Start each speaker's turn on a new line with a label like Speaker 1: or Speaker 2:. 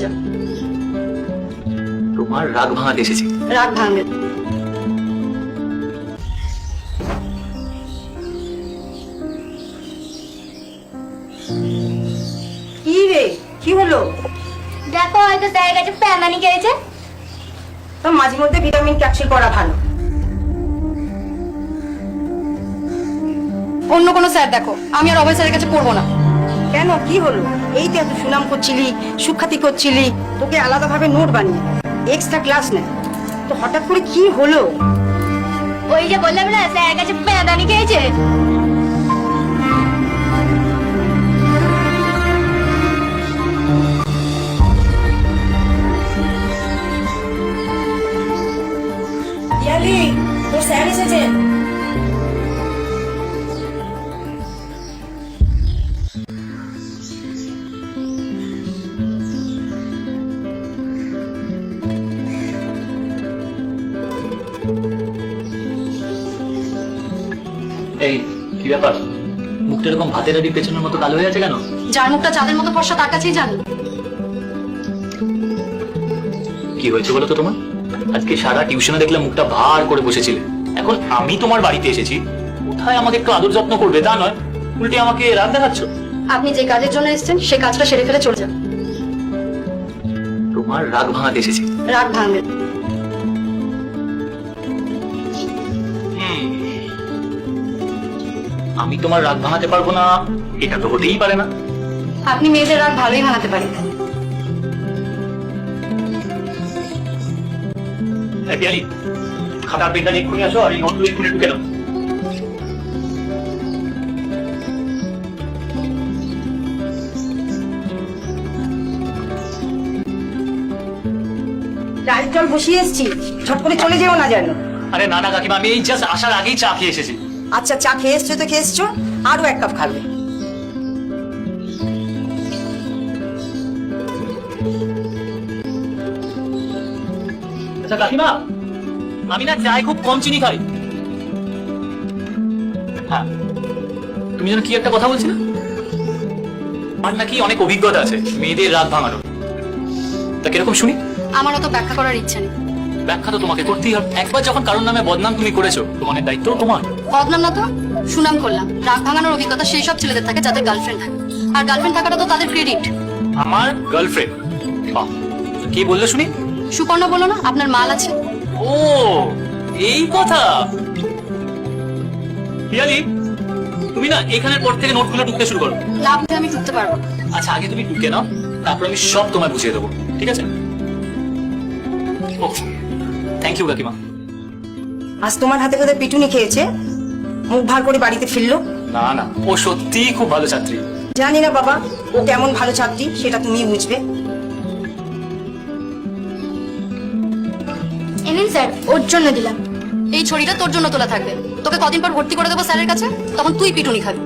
Speaker 1: যাও।
Speaker 2: তোমার রাগ ভাঙাতে এসেছি।
Speaker 1: রাগ ভাঙবে। কি রে, কি হলো?
Speaker 3: দেখো হয়তো স্যারের কাছে প্যামানি খেয়েছে।
Speaker 1: তো মাঝে মধ্যে ভিটামিন ক্যাপসুল করা ভালো।
Speaker 4: অন্য কোনো স্যার দেখো, আমি আর অভয় স্যারের কাছে পড়বো না।
Speaker 1: কেন, কি হলো? এই তো এত সুনাম করছিলি, সুখ্যাতি করছিলি, তোকে আলাদাভাবে নোট বানিয়ে এক্সট্রা ক্লাস নেয়, তো হঠাৎ করে কি হলো?
Speaker 3: ওই যে বললাম না স্যারের কাছে প্যামানি খেয়েছে।
Speaker 1: ইয়ালি, তোর স্যার এসেছেন।
Speaker 2: এই কি ব্যাপার, মুখটা এরকম ভাতের আড়ি পেছনের মতো কালো হয়ে আছে কেন?
Speaker 4: যার মুখটা চাঁদের মতো ফর্সা তার কাছেই জানি।
Speaker 2: কি হয়েছে বলো তো তোমার? আজকে সারা টিউশনে দেখলে মুখটা ভার করে বসেছিলে। এখন আমি তোমার বাড়িতে এসেছি, কোথায় আমাকে একটু আদর যত্ন করবে তা নয়, উল্টে আমাকে রাগ দেখাচ্ছ।
Speaker 4: আপনি যে কাজের জন্য এসেছেন সেই কাজটা সেরে ফেলে চলে যান।
Speaker 2: তোমার রাগ ভাঙাতে এসেছি।
Speaker 4: রাগ ভাঙবে।
Speaker 2: আমি তোমার রাগ ভাঙাতে পারবো না, এটা তো হতেই পারে না।
Speaker 4: আপনি মেয়েদের রাগ ভালোই ভাঙাতে পারেন।
Speaker 2: পিয়ালি, খাতার পেনটা এক্ষুনি আসো আর এই নোটগুলো এক্ষুনি ঢুকে দাও।
Speaker 1: চায়ের জল বসিয়ে এসছি, ঝট করে চলে যেও না যেন।
Speaker 2: আরে না না কাকিমা, আমি এই জাস্ট আসার আগেই চা খেয়ে এসেছি।
Speaker 1: আচ্ছা, চা খেয়ে এসছো তো খেয়ে এসছো, আরো এক কাপ খাবে।
Speaker 2: আচ্ছা কাকিমা, আমি না চায় খুব কম চিনি খাই। হ্যাঁ, তুমি যেন কি একটা কথা বলছিলে? আর নাকি অনেক অভিজ্ঞতা আছে মেয়েদের রাগ ভাঙানোর, তা কিরকম শুনি?
Speaker 4: আমারও তো ব্যাখ্যা করার ইচ্ছা নেই।
Speaker 2: ব্যাখ্যা তো তোমাকে করতেই হবে। একবার যখন কারোর নামে বদনাম তুমি করেছো, তোমার দায়িত্ব তোমার।
Speaker 4: বদনাম না তো, সুনাম করলাম। রাগ ভাঙানোর অভিজ্ঞতা সেই সব ছেলেদের থাকে যাদের গার্লফ্রেন্ড থাকে, আর গার্লফ্রেন্ড থাকাটা তো তাদের ক্রেডিট।
Speaker 2: আমার গার্লফ্রেন্ড? কি বললে শুনি?
Speaker 4: সুকর্ণ বলো না, আপনার মাল আছে।
Speaker 2: ও এই কথা। পিয়ালি, তুমি না এখানের পর থেকে নোটগুলো ঢুকতে শুরু করো।
Speaker 4: লাভ দিয়ে আমি ঢুকতে পারবো।
Speaker 2: আচ্ছা, আগে তুমি ঢুকে নাও, তারপর আমি সব তোমায় বুঝিয়ে দেবো, ঠিক আছে? থ্যাংক ইউ কাকিমা।
Speaker 1: আজ তোমার হাতে করে পিটুনি খেয়েছে, মুখ ভার করে বাড়িতে ফিরলো।
Speaker 2: না না, ও সত্যিই খুব ভালো ছাত্রী।
Speaker 1: জানি না বাবা, ও কেমন ভালো ছাত্রী সেটা তুমি বুঝবে।
Speaker 3: এনেন স্যার, ওর জন্য দিলাম।
Speaker 4: এই ছড়িটা তোর জন্য তোলা থাকবে। তোকে কদিন পর ভর্তি করে দেবো স্যারের কাছে, তখন তুই পিটুনি খাবি।